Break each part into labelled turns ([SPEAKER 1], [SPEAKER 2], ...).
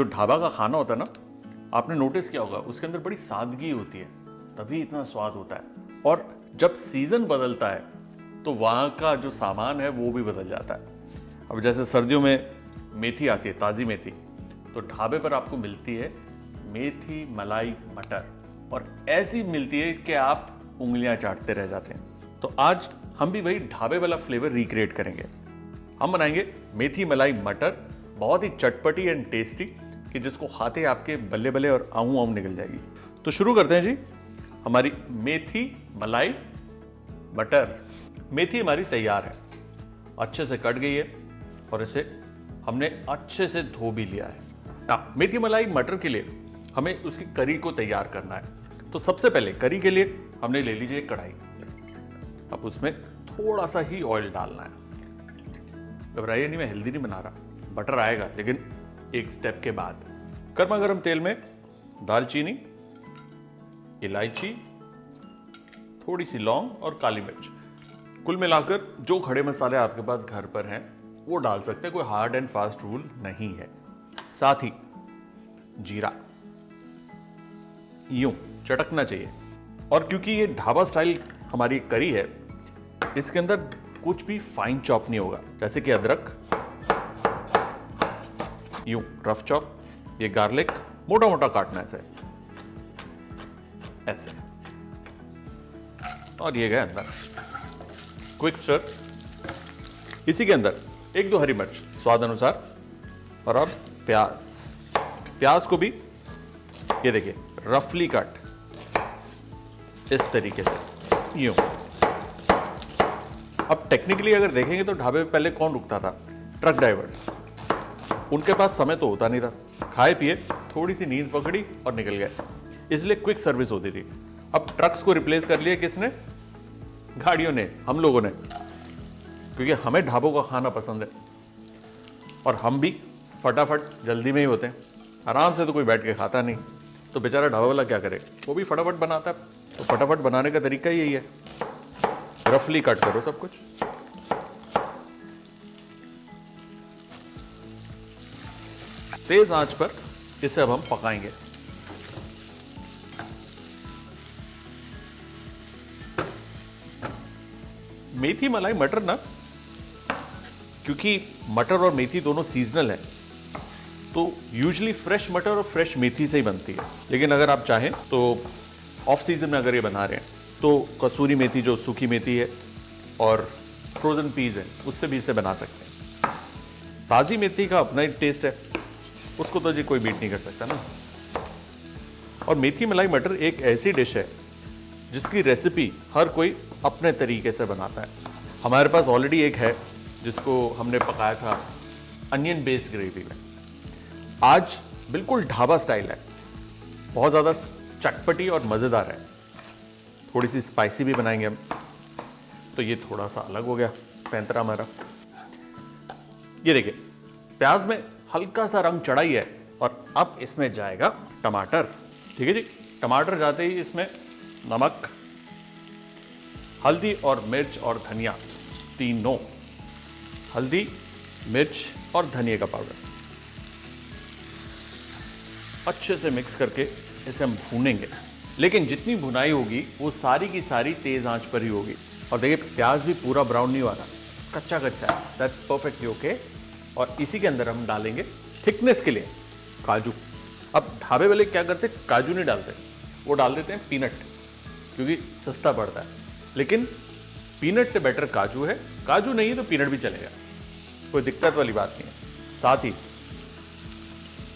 [SPEAKER 1] जो ढाबा का खाना होता है ना, आपने नोटिस किया होगा उसके अंदर बड़ी सादगी होती है, तभी इतना स्वाद होता है। और जब सीजन बदलता है तो वहाँ का जो सामान है वो भी बदल जाता है। अब जैसे सर्दियों में मेथी आती है, ताज़ी मेथी, तो ढाबे पर आपको मिलती है मेथी मलाई मटर, और ऐसी मिलती है कि आप उंगलियां चाटते रह जाते हैं। तो आज हम भी वही ढाबे वाला फ्लेवर रिक्रिएट करेंगे। हम बनाएंगे मेथी मलाई मटर, बहुत ही चटपटी एंड टेस्टी, कि जिसको खाते ही आपके बल्ले बल्ले और आऊं आऊं निकल जाएगी। तो शुरू करते हैं जी। हमारी मेथी मलाई मटर, मेथी हमारी तैयार है, अच्छे से कट गई है और इसे हमने अच्छे से धो भी लिया है। मेथी मलाई मटर के लिए हमें उसकी करी को तैयार करना है। तो सबसे पहले करी के लिए हमने ले लीजिए एक कढ़ाई। अब उसमें थोड़ा सा ही ऑयल डालना है। घबराइए नहीं, मैं हेल्दी नहीं बना रहा, बटर आएगा लेकिन एक स्टेप के बाद। गर्मा गर्म तेल में दालचीनी, इलायची, थोड़ी सी लौंग और काली मिर्च, कुल मिलाकर जो खड़े मसाले आपके पास घर पर हैं वो डाल सकते हैं, कोई हार्ड एंड फास्ट रूल नहीं है। साथ ही जीरा यूं चटकना चाहिए। और क्योंकि ये ढाबा स्टाइल हमारी करी है, इसके अंदर कुछ भी फाइन चॉप नहीं होगा, जैसे कि अदरक यूं रफ चॉप, ये गार्लिक मोटा मोटा काटना है ऐसे, और ये गए अंदर। क्विक स्टर, इसी के अंदर एक दो हरी मिर्च स्वाद अनुसार, और अब प्याज को भी ये देखिए रफली कट, इस तरीके से यूं। अब टेक्निकली अगर देखेंगे तो ढाबे पे पहले कौन रुकता था? Truck drivers. उनके पास समय तो होता नहीं था, खाए पिए थोड़ी सी नींद पकड़ी और निकल गए, इसलिए क्विक सर्विस होती थी। अब ट्रक्स को रिप्लेस कर लिया किसने? गाड़ियों ने, हम लोगों ने, क्योंकि हमें ढाबों का खाना पसंद है और हम भी फटाफट जल्दी में ही होते हैं, आराम से तो कोई बैठ के खाता नहीं। तो बेचारा ढाबा वाला क्या करे, वो भी फटाफट बनाता है। तो फटाफट बनाने का तरीका यही है, रफली कट करो सब कुछ। तेज आंच पर इसे अब हम पकाएंगे। मेथी मलाई मटर ना, क्योंकि मटर और मेथी दोनों सीजनल है, तो यूजुअली फ्रेश मटर और फ्रेश मेथी से ही बनती है। लेकिन अगर आप चाहें तो ऑफ सीजन में अगर ये बना रहे हैं तो कसूरी मेथी, जो सूखी मेथी है, और फ्रोजन पीज है, उससे भी इसे बना सकते हैं। ताज़ी मेथी का अपना ही टेस्ट है, उसको तो जी कोई बीट नहीं कर सकता ना। और मेथी मलाई मटर एक ऐसी डिश है जिसकी रेसिपी हर कोई अपने तरीके से बनाता है। हमारे पास ऑलरेडी एक है जिसको हमने पकाया था अनियन बेस्ड ग्रेवी में। आज बिल्कुल ढाबा स्टाइल है, बहुत ज़्यादा चटपटी और मज़ेदार है, थोड़ी सी स्पाइसी भी बनाएंगे हम। तो ये थोड़ा सा अलग हो गया पैंतरा हमारा। ये देखिए प्याज में हल्का सा रंग चढ़ा ही है, और अब इसमें जाएगा टमाटर। ठीक है जी, टमाटर जाते ही इसमें नमक, हल्दी और मिर्च और धनिया, तीनों, हल्दी, मिर्च और धनिया का पाउडर, अच्छे से मिक्स करके इसे हम भूनेंगे। लेकिन जितनी भुनाई होगी वो सारी की सारी तेज आंच पर ही होगी। और देखिए प्याज भी पूरा ब्राउन नहीं हुआ था, कच्चा कच्चा है, दैट्स परफेक्टली ओके। और इसी के अंदर हम डालेंगे थिकनेस के लिए काजू। अब ढाबे वाले क्या करते, काजू नहीं डालते, वो डाल देते हैं पीनट, क्योंकि सस्ता पड़ता है। लेकिन पीनट से बेटर काजू है, काजू नहीं है तो पीनट भी चलेगा, कोई दिक्कत वाली बात नहीं है। साथ ही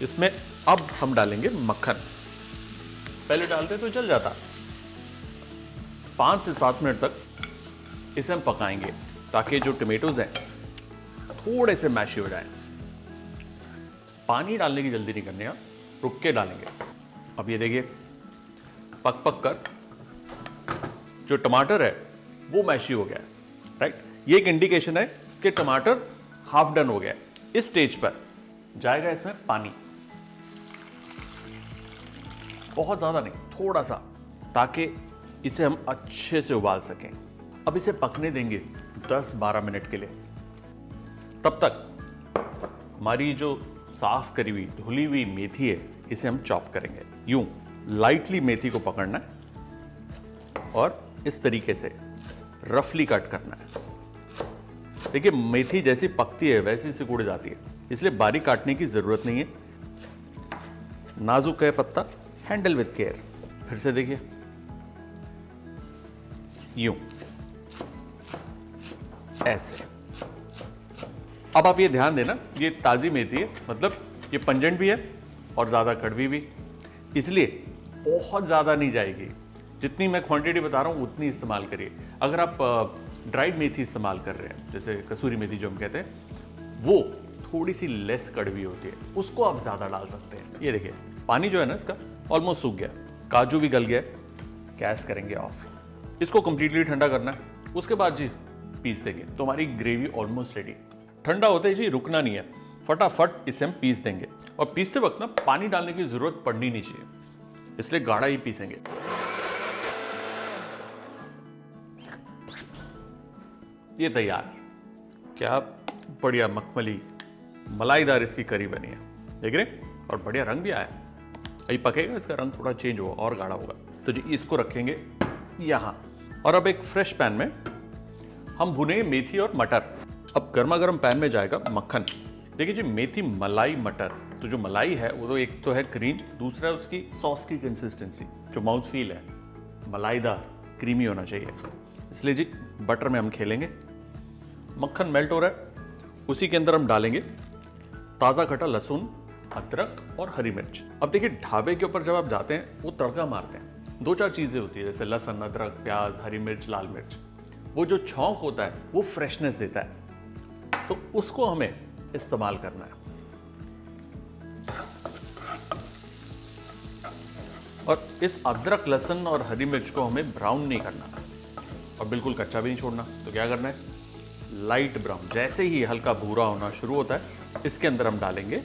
[SPEAKER 1] इसमें अब हम डालेंगे मक्खन। पहले डालते तो चल जाता। 5 से 7 मिनट तक इसे हम पकाएंगे ताकि जो टमेटोज हैं थोड़े से मैशी हो जाएं। पानी डालने की जल्दी नहीं करनी है, रुक के डालेंगे। अब ये देखिए पक पक कर जो टमाटर है वो मैशी हो गया है, राइट। ये एक इंडिकेशन है कि टमाटर हाफ डन हो गया है। इस स्टेज पर जाएगा इसमें पानी, बहुत ज्यादा नहीं, थोड़ा सा, ताकि इसे हम अच्छे से उबाल सकें। अब इसे पकने देंगे 10-12 मिनट के लिए। तब तक हमारी जो साफ करी हुई धुली हुई मेथी है, इसे हम चॉप करेंगे। यूं लाइटली मेथी को पकड़ना है और इस तरीके से रफली कट करना है। देखिए मेथी जैसी पकती है वैसी सिकुड़ जाती है, इसलिए बारीक काटने की जरूरत नहीं है। नाजुक है पत्ता, हैंडल विद केयर। फिर से देखिए, यूं ऐसे। अब आप ये ध्यान देना, ये ताजी मेथी है, मतलब ये पंजेंट भी है और ज्यादा कड़वी भी, इसलिए बहुत ज्यादा नहीं जाएगी। जितनी मैं क्वांटिटी बता रहा हूं उतनी इस्तेमाल करिए। अगर आप ड्राइड मेथी इस्तेमाल कर रहे हैं, जैसे कसूरी मेथी जो हम कहते हैं, वो थोड़ी सी लेस कड़वी होती है, उसको आप ज्यादा डाल सकते हैं। ये देखिए पानी जो है ना इसका ऑलमोस्ट सूख गया, काजू भी गल गया। गैस करेंगे ऑफ, इसको कंप्लीटली ठंडा करना है। उसके बाद जी पीस देंगे तो हमारी ग्रेवी ऑलमोस्ट रेडी। ठंडा होते ही जी रुकना नहीं है, फटाफट इसे हम पीस देंगे। और पीसते वक्त ना पानी डालने की जरूरत पड़नी नहीं चाहिए, इसलिए गाढ़ा ही पीसेंगे। ये तैयार, क्या बढ़िया मखमली मलाईदार इसकी करी बनी है, देख रहे? और बढ़िया रंग भी आया। अभी पकेगा इसका रंग थोड़ा चेंज होगा और गाढ़ा होगा। तो जी इसको रखेंगे यहां। और अब एक फ्रेश पैन में हम भुनेंगे मेथी और मटर। अब गर्मा गर्म पैन में जाएगा मक्खन। देखिए जी मेथी मलाई मटर, तो जो मलाई है वो तो एक तो है क्रीम, दूसरा है उसकी सॉस की कंसिस्टेंसी, जो माउथ फील है मलाईदार क्रीमी होना चाहिए। इसलिए जी बटर में हम खेलेंगे। मक्खन मेल्ट हो रहा है, उसी के अंदर हम डालेंगे ताज़ा कटा लहसुन, अदरक और हरी मिर्च। अब देखिए ढाबे के ऊपर जब आप जाते हैं वो तड़का मारते हैं, 2-4 चीज़ें होती है, जैसे लहसुन, अदरक, प्याज, हरी मिर्च, लाल मिर्च। वो जो छौंक होता है वो फ्रेशनेस देता है, तो उसको हमें इस्तेमाल करना है। और इस अदरक, लहसुन और हरी मिर्च को हमें ब्राउन नहीं करना और बिल्कुल कच्चा भी नहीं छोड़ना। तो क्या करना है, लाइट ब्राउन, जैसे ही हल्का भूरा होना शुरू होता है इसके अंदर हम डालेंगे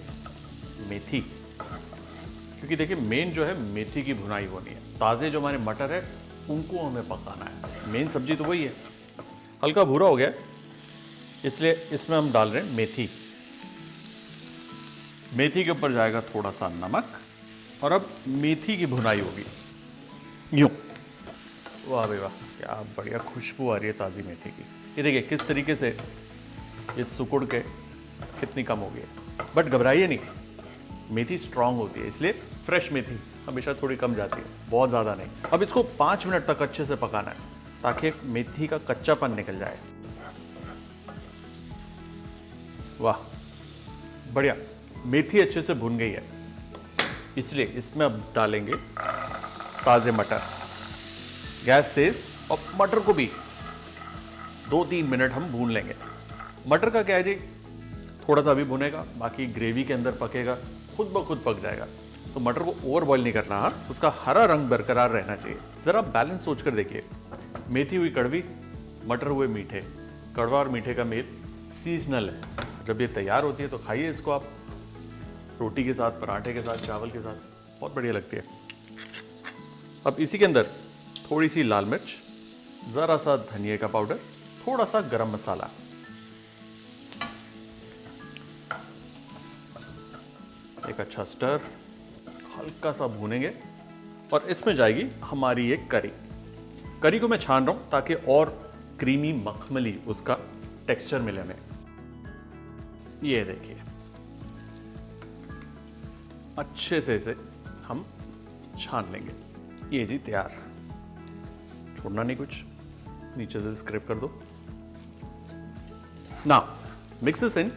[SPEAKER 1] मेथी। क्योंकि देखिए मेन जो है मेथी की भुनाई होनी है। ताजे जो हमारे मटर है उनको हमें पकाना है, मेन सब्जी तो वही है। हल्का भूरा हो गया, इसलिए इसमें हम डाल रहे हैं मेथी। मेथी के ऊपर जाएगा थोड़ा सा नमक और अब मेथी की भुनाई होगी यूं। वाह भाई वाह, क्या बढ़िया खुशबू आ रही है ताजी मेथी की। ये देखिए किस तरीके से ये सुकुड़ के कितनी कम हो गई है। बट घबराइए नहीं, मेथी स्ट्रांग होती है, इसलिए फ्रेश मेथी हमेशा थोड़ी कम जाती है, बहुत ज़्यादा नहीं। अब इसको 5 मिनट तक अच्छे से पकाना है ताकि मेथी का कच्चापन निकल जाए। वाह बढ़िया, मेथी अच्छे से भुन गई है, इसलिए इसमें अब डालेंगे ताज़े मटर। गैस तेज, और मटर को भी 2-3 मिनट हम भून लेंगे। मटर का क्या है जी, थोड़ा सा भी भुनेगा, बाकी ग्रेवी के अंदर पकेगा, खुद ब खुद पक जाएगा। तो मटर को ओवर बॉईल नहीं करना, उसका हरा रंग बरकरार रहना चाहिए। जरा बैलेंस सोचकर देखिए, मेथी हुई कड़वी, मटर हुए मीठे। कड़वा और मीठे का मेल सीजनल है। जब ये तैयार होती है तो खाइए इसको आप रोटी के साथ, पराठे के साथ, चावल के साथ, बहुत बढ़िया लगती है। अब इसी के अंदर थोड़ी सी लाल मिर्च, जरा सा धनिया का पाउडर, थोड़ा सा गरम मसाला, एक अच्छा स्टर, हल्का सा भूनेंगे और इसमें जाएगी हमारी ये करी। करी को मैं छान रहा हूं ताकि और क्रीमी मखमली उसका टेक्सचर मिले हमें। ये देखिए अच्छे से इसे हम छान लेंगे। ये जी तैयार, छोड़ना नहीं कुछ, नीचे से स्क्रैप कर दो ना। मिक्स दिस इन,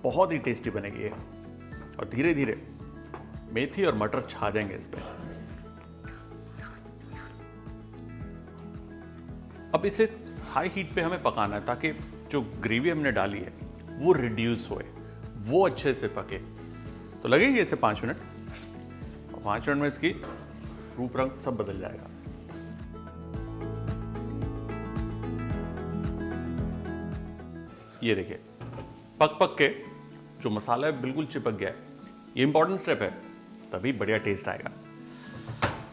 [SPEAKER 1] बहुत ही टेस्टी बनेगी ये। और धीरे धीरे मेथी और मटर छा जाएंगे इस पे। अब इसे हाई हीट पे हमें पकाना है ताकि जो ग्रेवी हमने डाली है वो रिड्यूस होए, वो अच्छे से पके। तो लगेंगे इसे 5 मिनट, और 5 मिनट में इसकी रूप रंग सब बदल जाएगा। ये देखिए पक पक के जो मसाला है बिल्कुल चिपक गया है। ये इंपॉर्टेंट स्टेप है, तभी बढ़िया टेस्ट आएगा।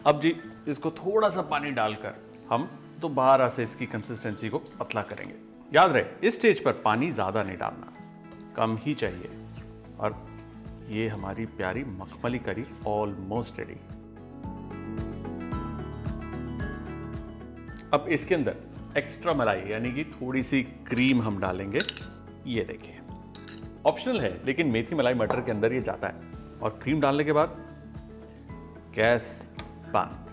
[SPEAKER 1] अब जी इसको थोड़ा सा पानी डालकर हम दोबारा से इसकी कंसिस्टेंसी को पतला करेंगे। याद रहे इस स्टेज पर पानी ज्यादा नहीं डालना, कम ही चाहिए। और ये हमारी प्यारी मखमली करी ऑलमोस्ट रेडी। अब इसके अंदर एक्स्ट्रा मलाई यानी कि थोड़ी सी क्रीम हम डालेंगे। ये देखिए ऑप्शनल है, लेकिन मेथी मलाई मटर के अंदर ये जाता है। और क्रीम डालने के बाद गैस बंद।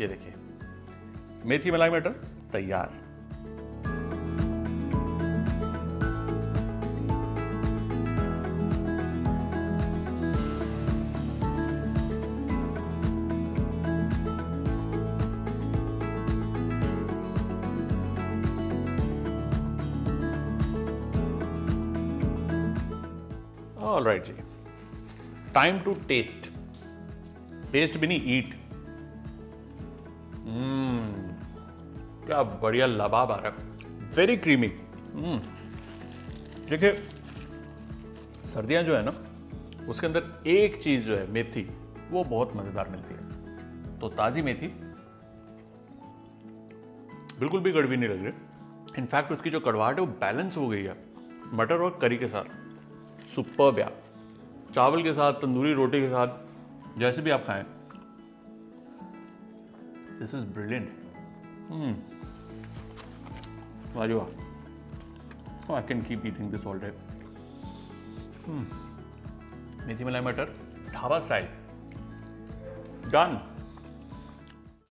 [SPEAKER 1] ये देखिए मेथी मलाई मटर तैयार। ऑल राइट जी, टाइम टू टेस्ट। टेस्ट भी नहीं, ईट। क्या बढ़िया लबाब आ रहा है, वेरी क्रीमी। देखिए सर्दियां जो है ना, उसके अंदर एक चीज जो है मेथी, वो बहुत मजेदार मिलती है। तो ताजी मेथी बिल्कुल भी कड़वी नहीं लग रही। इनफैक्ट उसकी जो कड़वाहट है वो बैलेंस हो गई है मटर और करी के साथ। सुपर्ब यार, चावल के साथ, तंदूरी रोटी के साथ, जैसे भी आप खाएं, this is brilliant. I can keep eating this all day. Methi malai matar dhaba style done.